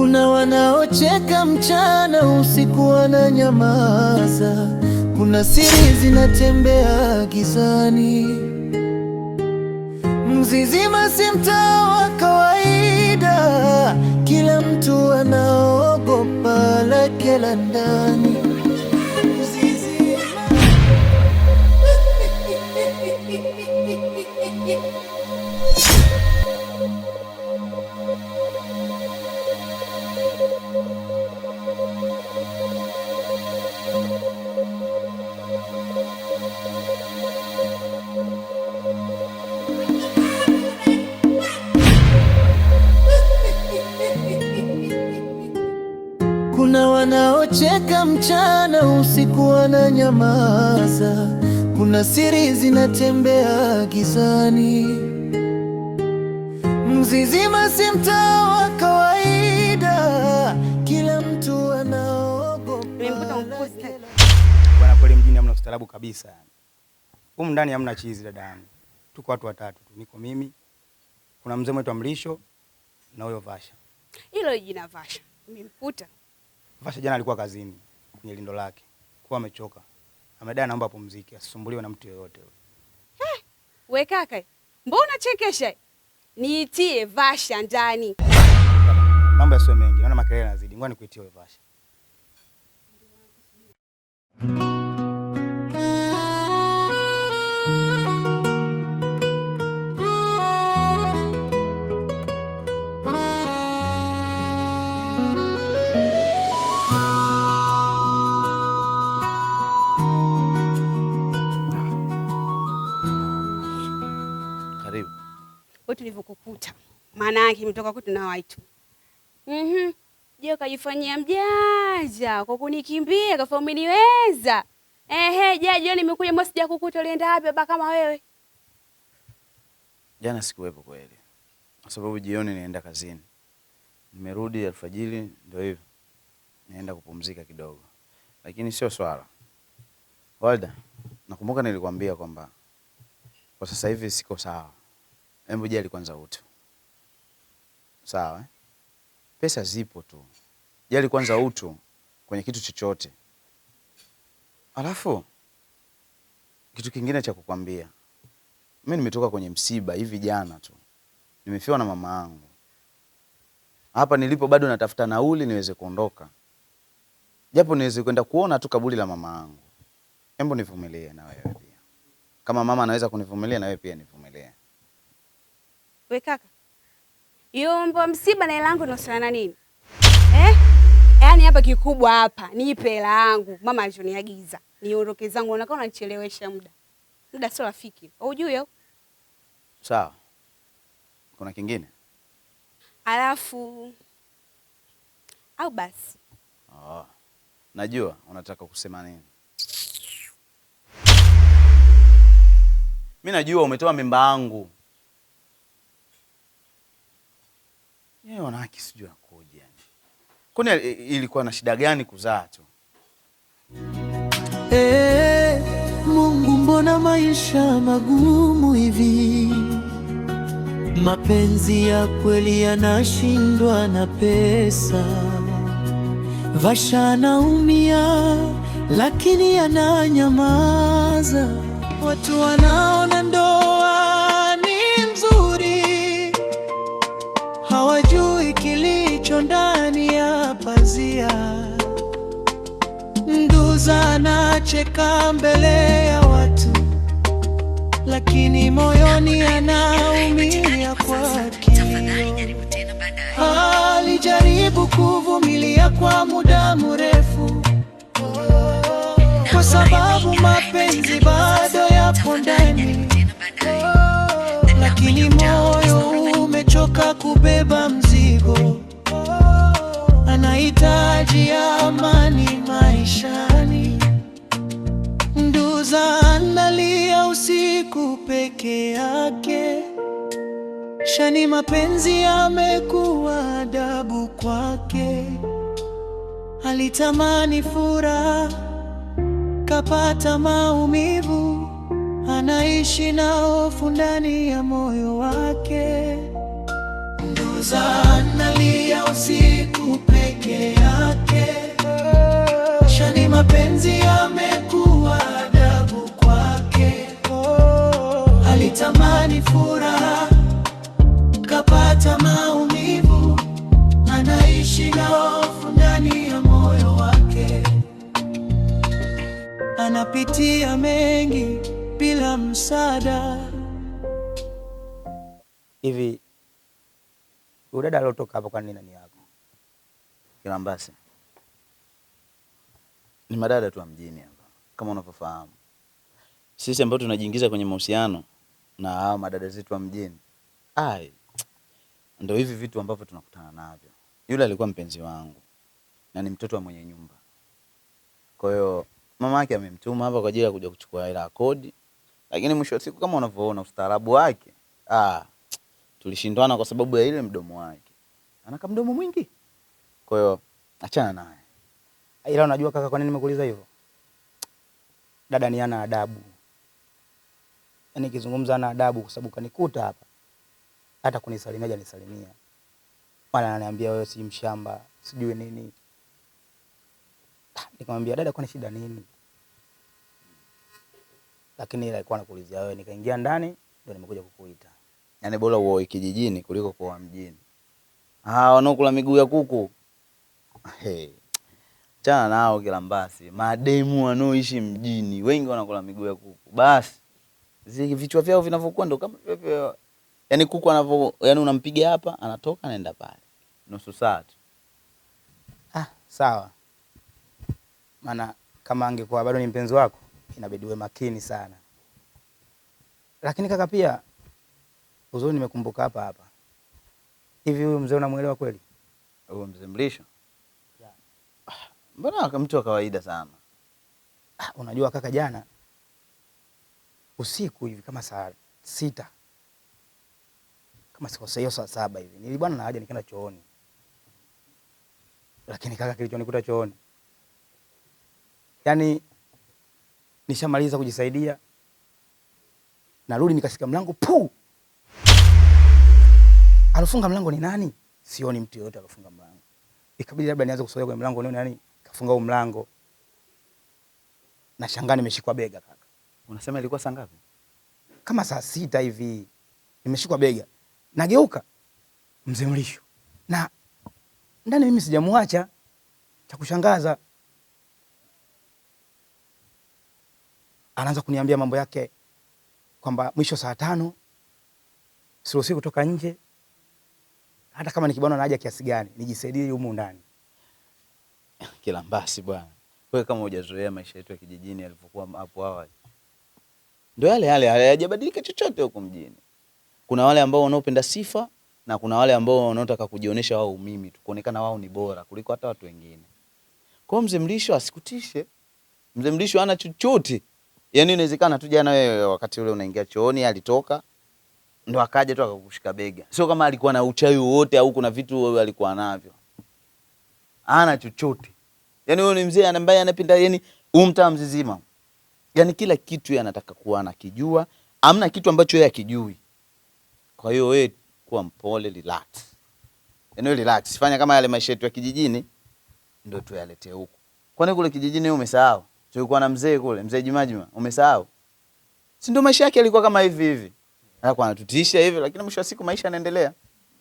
Kuna wanaocheka mchana, usiku wananyamaza. Kuna siri zinatembea gizani. Mzizima si mtaa wa kawaida, kila mtu anaogopa lake la ndani. Kuna wanaocheka mchana, usiku wananyamaza. Kuna siri zinatembea gizani. Mzizima si mtaa wa kawaida, kila mtu anaogopa. Bwana, kweli mjini hamna ustaarabu kabisa. Humu ndani hamna chizi dada yangu. Tuko watu watatu tu. Niko mimi, kuna mzee wetu Mlisho na huyo Vasha. Hilo jina Vasha nimemkuta. Vasha jana alikuwa kazini kwenye lindo lake. Kwa amechoka. Amedai naomba apumzike, asisumbuliwe na mtu yeyote. We kaka, mbona chekesha? Niitie Vasha ndani. Mambo yasiwe mengi, naona makelele yanazidi. Ngoja nikuitie wewe Vasha. Wewe tulivyokukuta. Maana yake imetoka kwetu na waitu. Je, ukajifanyia mjanja kwa kunikimbia kafa umeniweza. Jioni nimekuja mbona sijakukuta, ulienda wapi baba kama wewe? Jana sikuwepo kweli. Kwa sababu jioni nienda kazini. Nimerudi alfajiri ndio hivyo. Naenda kupumzika kidogo. Lakini sio swala. Walda, nakumbuka nilikwambia kwamba kwa sasa hivi siko sawa. Hebu jali kwanza utu. Sawa eh? Pesa zipo tu. Jali kwanza utu kwenye kitu chochote. Alafu kitu kingine cha kukwambia. Mimi nimetoka kwenye msiba hivi jana tu. Nimefiwa na mama yangu. Hapa nilipo bado natafuta nauli niweze kuondoka. Japo niweze kwenda kuona tu kaburi la mama yangu. Hebu nivumilie na wewe pia. Kama mama anaweza kunivumilia na wewe pia nivumilie. We kaka, yombo msiba na hela yangu inahusiana nini? Yaani hapa kikubwa hapa, nipe hela yangu. Mama alichoniagiza, niondoke zangu, unakaa unanichelewesha muda. Muda sio rafiki. Hujui au? Sawa. Kuna kingine? Alafu au basi. Najua unataka kusema nini. Mimi najua umetoa mimba yangu. Yeye wanawake sijui nakuja. Kwani ilikuwa na shida gani kuzaa tu? Mungu, mbona maisha magumu hivi? Mapenzi ya kweli yanashindwa na pesa. Vasha anaumia lakini ananyamaza. Watu wanaona ndoa ni nzuri, hawajui kilicho ndani ya pazia. Nduza anacheka mbele ya watu, lakini moyoni anaumia kwa kilio. Alijaribu kuvumilia kwa muda mrefu, kwa sababu mapenzi bado yapo ndani, lakini moyo umechoka kubeba mzigo. Anahitaji amani maishani. Nduza analia usiku peke yake. Shani mapenzi yamekuwa adabu kwake. Alitamani furaha, kapata maumivu. Anaishi na hofu ndani ya moyo wake. Nduza analia usiku mapenzi yamekuwa adabu kwake. Alitamani furaha, kapata maumivu, anaishi na hofu ndani ya moyo wake. Anapitia mengi bila msaada. Hivi udada alotoka hapa kwa nini nani yako? Kilambasi ni madada tu wa mjini hapa, kama unavyofahamu. Sisi ambao tunajiingiza kwenye mahusiano na hao madada zetu wa mjini, ndio hivi vitu ambavyo tunakutana navyo. Yule alikuwa mpenzi wangu na ni mtoto wa mwenye nyumba. Kwa hiyo mama yake amemtuma hapa kwa ajili ya kuja kuchukua hela ya kodi, lakini mwisho wa siku kama unavyoona ustaarabu wake, tulishindwana kwa sababu ya ile mdomo wake. Anaka mdomo mwingi. Kwa hiyo achana naye. Ila unajua kaka, kwa nini nimekuuliza hivyo? Dada ni ana adabu. Yaani kizungumza ana adabu kwa sababu kanikuta hapa. Hata kunisalimia hajanisalimia. Wala ananiambia wewe si mshamba, sijui nini. Nikamwambia dada, kwani shida nini? Lakini ile alikuwa anakuulizia wewe, nikaingia ndani ndio nimekuja kukuita. Yaani bora uoe kijijini kuliko kuoa mjini. Wanaokula miguu ya kuku. Chana nao Kilambasi. Mademu wanaoishi mjini wengi wanakula miguu ya kuku. Basi zile vichwa vyao vinavyokuwa ndo kama yaani kuku yaani unampiga hapa, anatoka anaenda pale. Nusu saa tu. Sawa. Maana kama angekuwa bado ni mpenzi wako, inabidi uwe makini sana. Lakini kaka pia uzuri nimekumbuka hapa. Hivi huyu mzee unamuelewa kweli? Huyo mzee Mlisho? Yeah. Mbona mtu wa kawaida sana? Unajua kaka, jana usiku hivi kama saa 6, kama sikosea saa 7 hivi, nilibana na haja nikaenda chooni. Lakini kaka, kilichonikuta chooni, yaani nishamaliza kujisaidia, narudi nikashika mlango Alofunga mlango ni nani? Sioni mtu yote alofunga mlango. Ikabidi labda nianze kusogea kwenye mlango nione nani kafunga huo mlango. Na shangaa nimeshikwa bega kaka. Unasema ilikuwa saa ngapi? Kama saa 6 hivi. Nimeshikwa bega. Nageuka mzee Mlisho. Na ndani mimi sijamuacha. Cha kushangaza, anaanza kuniambia mambo yake kwamba mwisho saa 5 siruhusiwi kutoka nje. Hata kama nikibana na haja kiasi gani, nijisaidie humu ndani. Kilambasi bwana. Wewe kama hujazoea maisha yetu ya kijijini yalivyokuwa hapo awali, ndio yale hayajabadilika chochote huko mjini. Kuna wale ambao wanaopenda sifa na kuna wale ambao wanaotaka kujionyesha wao mimi tu, kuonekana wao ni bora kuliko hata watu wengine. Kwa mzee Mlisho asikutishe. Mzee Mlisho hana chochote. Yaani inawezekana tu jana wewe wakati ule unaingia chooni alitoka ndo akaja tu akakushika bega. Sio kama alikuwa na uchawi wote au kuna vitu wewe alikuwa navyo. Hana chochote. Yaani wewe ni mzee ambaye anapenda, yaani mtaa mzima. Yaani kila kitu yeye anataka kuwa anakijua, hamna kitu ambacho yeye akijui. Kwa hiyo wewe kuwa mpole, relax. Yaani wewe relax, fanya kama yale maisha yetu ya kijijini ndio tuyaletee huko. Kwani kule kijijini wewe umesahau? Tulikuwa na mzee kule, mzee Jumajuma, umesahau? Si ndio maisha yake yalikuwa kama hivi. Alikuwa anatutisha hivi, lakini mwisho wa siku maisha yanaendelea.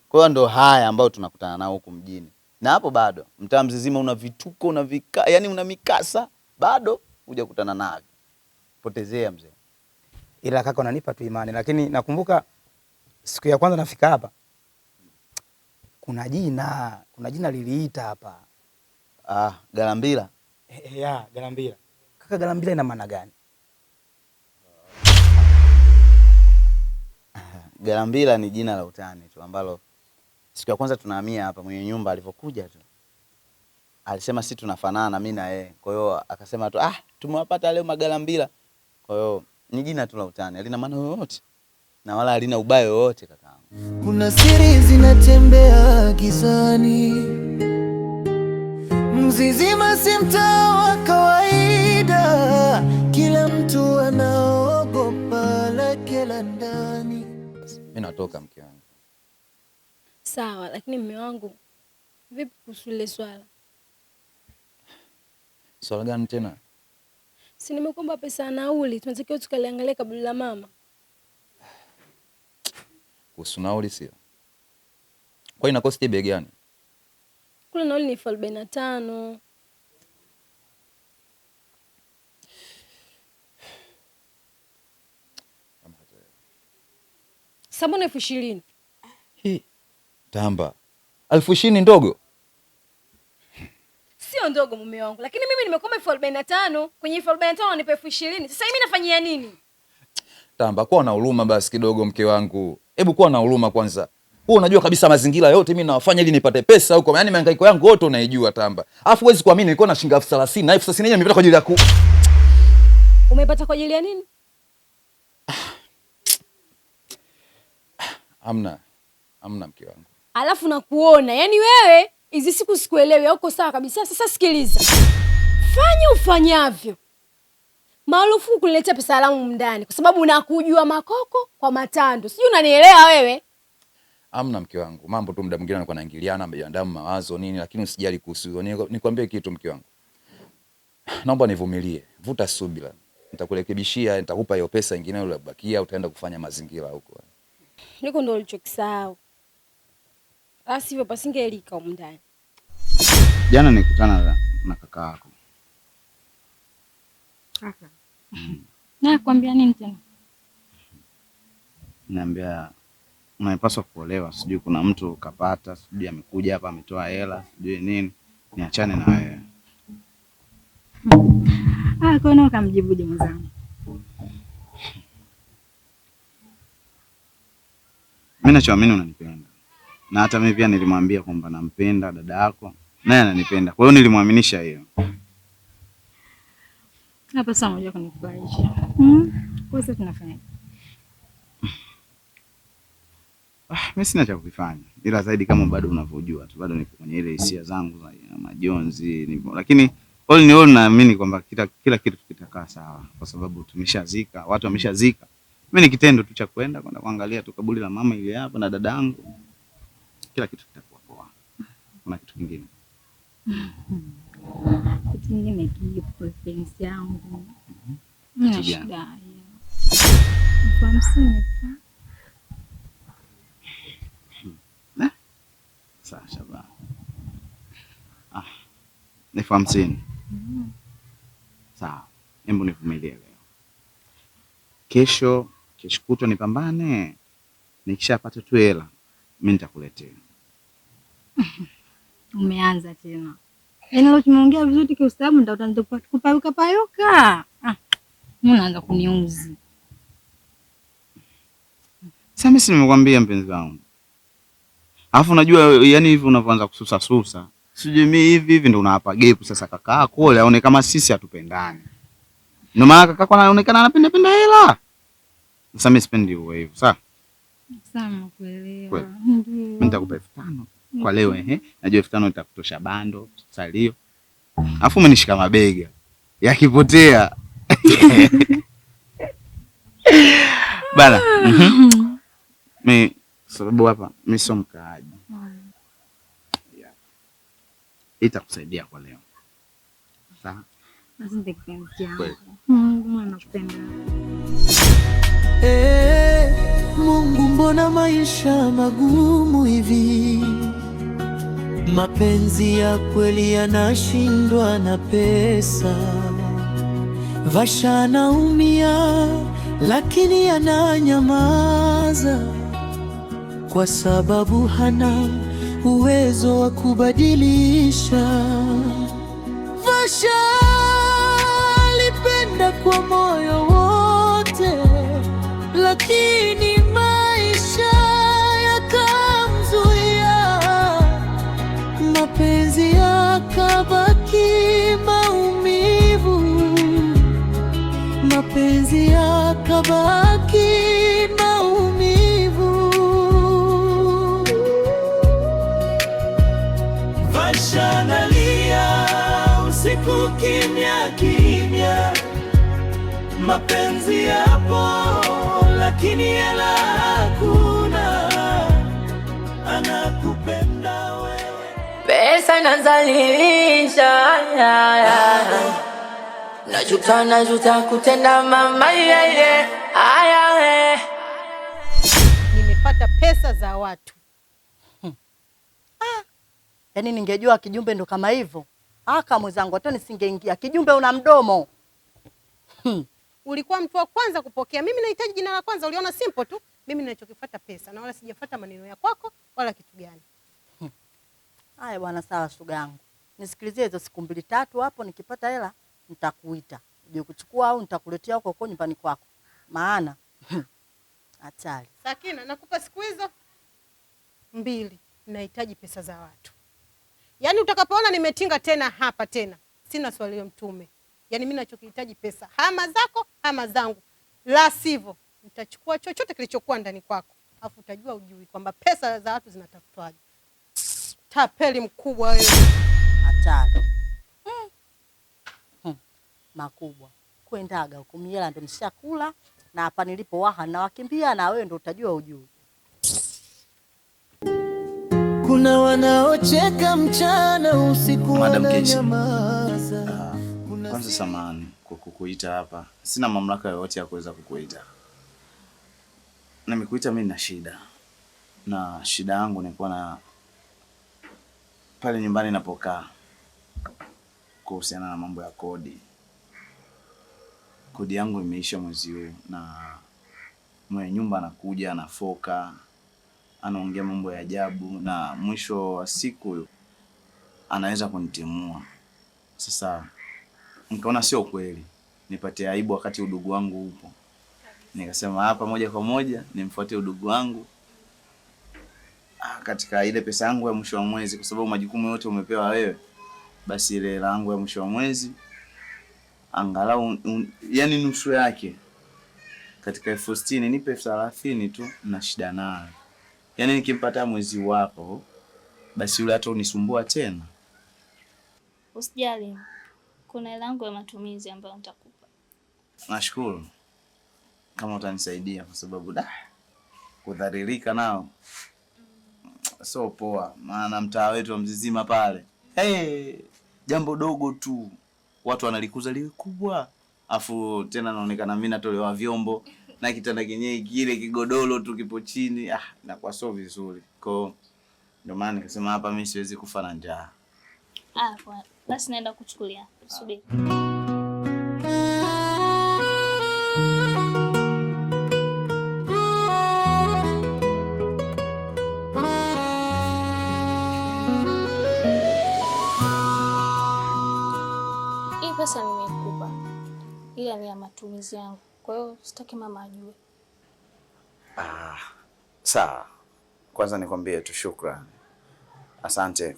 Kwa hiyo ndio haya ambao tunakutana nao huko mjini. Na hapo bado mtaa mzima una vituko, una yaani una mikasa, bado hujakutana navyo. Potezea mzee. Ila kaka unanipa tu imani, lakini nakumbuka siku ya kwanza nafika hapa, kuna jina liliita hapa. Galambila. Galambila. Kaka, Galambila ina maana gani? Galambila ni jina la utani tu ambalo siku ya kwanza tunahamia hapa, mwenye nyumba alivyokuja tu alisema sisi tunafanana mimi na yeye. Kwa hiyo akasema tu tumewapata leo Magalambila. Kwa hiyo ni jina tu la utani, halina maana yoyote na wala halina ubaya yoyote kakaangu. Kuna siri zinatembea gizani, Mzizima si mtaa wa kawaida, kila mtu anaogopa lake la ndani. Mimi natoka mke wangu. Sawa, lakini mume wangu vipi kuhusu ile swala? Swala gani tena? Si nimekuomba pesa ya nauli, tunatakiwa tukaliangalia kabla la mama. Kuhusu nauli sio? Kwa ina cost bei gani? Kule nauli ni 45. Sabuni 20,000. Tamba. 20,000 ndogo? Sio ndogo mume wangu, lakini mimi nimekuomba 45. Kwenye 45 wanipe 20,000. Sasa mimi nafanyia nini? Tamba, kuwa na huruma basi kidogo mke wangu. Hebu kuwa na huruma kwanza. Wewe unajua kabisa mazingira yote mimi nawafanya ili nipate pesa huko. Yaani mahangaiko yangu yote unaijua Tamba. Alafu huwezi kuamini nilikuwa na shilingi 30,000 na 30,000 yenyewe nimepata kwa ajili ya Umepata kwa ajili ya nini? Hamna mke wangu. Alafu nakuona, yani wewe hizi siku sikuelewi, hauko sawa kabisa. Sasa sikiliza. Fanya ufanyavyo. Maarufu kuniletea pesa yangu ndani kwa sababu nakujua makoko kwa matando. Sijui unanielewa wewe? Hamna mke wangu. Mambo tu muda mwingine anakuwa naingiliana mjandamo mawazo nini, lakini usijali kuhusu hiyo. Nikwambie kitu mke wangu. Naomba nivumilie. Vuta subira. Nitakurekebishia, nitakupa hiyo pesa nyingine uliyobakia, utaenda kufanya mazingira huko. Niko ndo ulichokisahau. Basi hivyo pasingelika huko ndani. Jana nikutana na kaka yako. Kaka. Na kwambia nini tena? Niambia unapaswa kuolewa, sijui kuna mtu kapata, sijui amekuja hapa ametoa hela, sijui nini. Niachane na wewe. Kwa nini ukamjibu je mzangu? Mimi nachoamini unanipenda. Na hata mimi pia nilimwambia kwamba nampenda dada yako, naye ananipenda. Kwa hiyo nilimwaminisha hiyo. Hapa sasa unajua kunifurahisha. Kwa sasa tunafanya. Mimi sina cha kufanya. Ila zaidi kama bado unavyojua tu, bado niko kwenye ile hisia zangu za majonzi nipo. Lakini all in all naamini kwamba kila kitu kitakaa sawa kwa sababu tumeshazika, watu wameshazika. Mimi ni kitendo tu cha kwenda kuangalia tu kaburi la mama ile hapa na dadangu. Kila kitu kitakuwa poa. Kuna kitu kingine. Kitu kingine kipo feelings yangu. Mimi shida. Kwa msingi. Sawa. Ni 50. Sawa. Hebu nivumilie leo. Kesho kutwa nipambane. Nikishapata tu hela, mimi nitakuletea. Umeanza tena. Yaani leo tumeongea vizuri kwa sababu ndio utanikupa payuka. Mimi naanza kuniuzi. Sasa mimi nimekwambia mpenzi wangu. Alafu unajua yani hivi unavyoanza kususa. Sijui mimi hivi ndio unawapa gepu sasa kaka yako ile aone kama sisi hatupendani. Ndio maana kaka yako anaonekana anapenda hela. Sasa mimi sipendi hivyo, sawa? Sawa kuelewa. Ndio. Mimi nitakupa 5,000 kwa leo Najua 5,000 itakutosha bando, salio. Alafu umenishika mabega. Yakipotea. Bala. Mimi sababu hapa mimi sio mkaaji. Itakusaidia kwa leo. Sawa? Asante kipenzi changu. Mungu anakupenda. Mungu mbona maisha magumu hivi? Mapenzi ya kweli yanashindwa na pesa. Vasha naumia lakini ananyamaza kwa sababu hana uwezo wa kubadilisha. Vasha alipenda kwa moyo wote, lakini maisha yakamzuia. Mapenzi yakabaki maumivu, mapenzi yakabaki maumivu. Vasha nalia usiku kimya kimya, mapenzi yapo lakini hela hakuna, anakupenda wewe. Pesa nazalilisha. Najuta kutenda mama yeye. Nimepata pesa za watu. Yaani ningejua kijumbe ndo kama hivyo. Kama mwenzangu hata nisingeingia. Kijumbe una mdomo. Ulikuwa mtu wa kwanza kupokea. Mimi nahitaji jina la kwanza, uliona simple tu. Mimi ninachokifuata pesa na wala sijafuata maneno ya kwako wala kitu gani. Haya bwana, sawa shoga yangu. Nisikilizie hizo siku 2-3 hapo, nikipata hela nitakuita. Uje kuchukua au nitakuletea huko nyumbani kwako. Maana hatari. Sakina, nakupa siku hizo 2. Nahitaji pesa za watu. Yaani utakapoona nimetinga tena hapa tena, sina swali ya mtume. Yaani mimi ninachokihitaji pesa, hama zako, hama zangu. La sivyo, nitachukua chochote kilichokuwa ndani kwako. Alafu utajua ujui kwamba pesa za watu zinatafutwaje. Tapeli mkubwa wewe. Hatari. Makubwa. Kuendaga huko miela ndo nishakula na hapa nilipo waha na wakimbia na wewe ndo utajua ujui. Kuna wanaocheka mchana usiku wananyamaza. Kwanza samahani kwa kukuita hapa. Sina mamlaka yoyote ya kuweza kukuita. Nimekuita mimi na shida. Na shida yangu ni kuwa na pale nyumbani napokaa kuhusiana na mambo ya kodi. Kodi yangu imeisha mwezi huu na mwenye nyumba anakuja anafoka, anaongea mambo ya ajabu na mwisho wa siku anaweza kunitimua. Sasa nikaona sio kweli nipate aibu wakati udugu wangu upo. Nikasema hapa moja kwa moja nimfuate udugu wangu katika ile pesa yangu ya mwisho wa mwezi, kwa sababu majukumu yote umepewa wewe. Basi ile hela yangu ya mwisho wa mwezi angalau yani nusu yake katika 60,000 nipe 30,000 tu na shida nayo. Yani nikimpata mwezi wapo basi yule hata unisumbua tena. Usijali. Kuna hela yangu ya matumizi ambayo nitakupa. Nashukuru kama utanisaidia kwa sababu kudhalilika nao so poa, maana mtaa wetu wa Mzizima pale. Jambo dogo tu watu wanalikuza liwe kubwa. Afu tena naonekana mimi natolewa vyombo na kitanda kenyewe kile kigodoro tu kipo chini. Na kwa so vizuri. Kwa ndio maana nikasema hapa mimi siwezi kufa na njaa. Basi naenda kuchukulia. Subiri. Pesa nimekupa. Ila ni ya matumizi yangu. Kwa hiyo sitaki mama ajue. Sawa. Kwanza nikwambie tu shukrani. Asante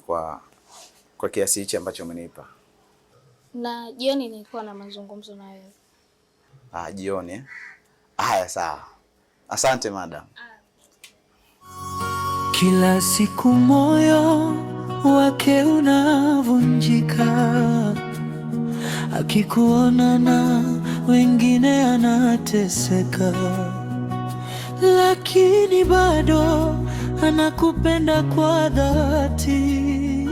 kwa kiasi hichi ambacho umenipa. Na jioni nilikuwa na mazungumzo na wewe. Jioni. Haya sawa. Asante madam. Kila siku moyo wake unavunjika. Akikuona na wengine anateseka, lakini bado anakupenda kwa dhati,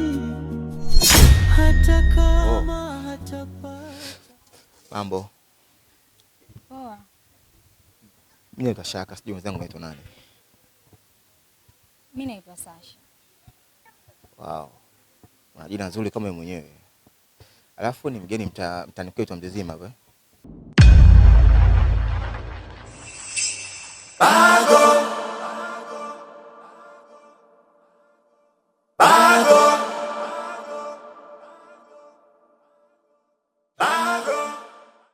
hata kama hatapata. Mambo. Poa. Mimi naitwa Shaka, sijui mwenzangu anaitwa nani? Mimi naitwa Sasha. Una jina nzuri kama wewe mwenyewe. Alafu ni mgeni mtani kwetu Mzizima hapa.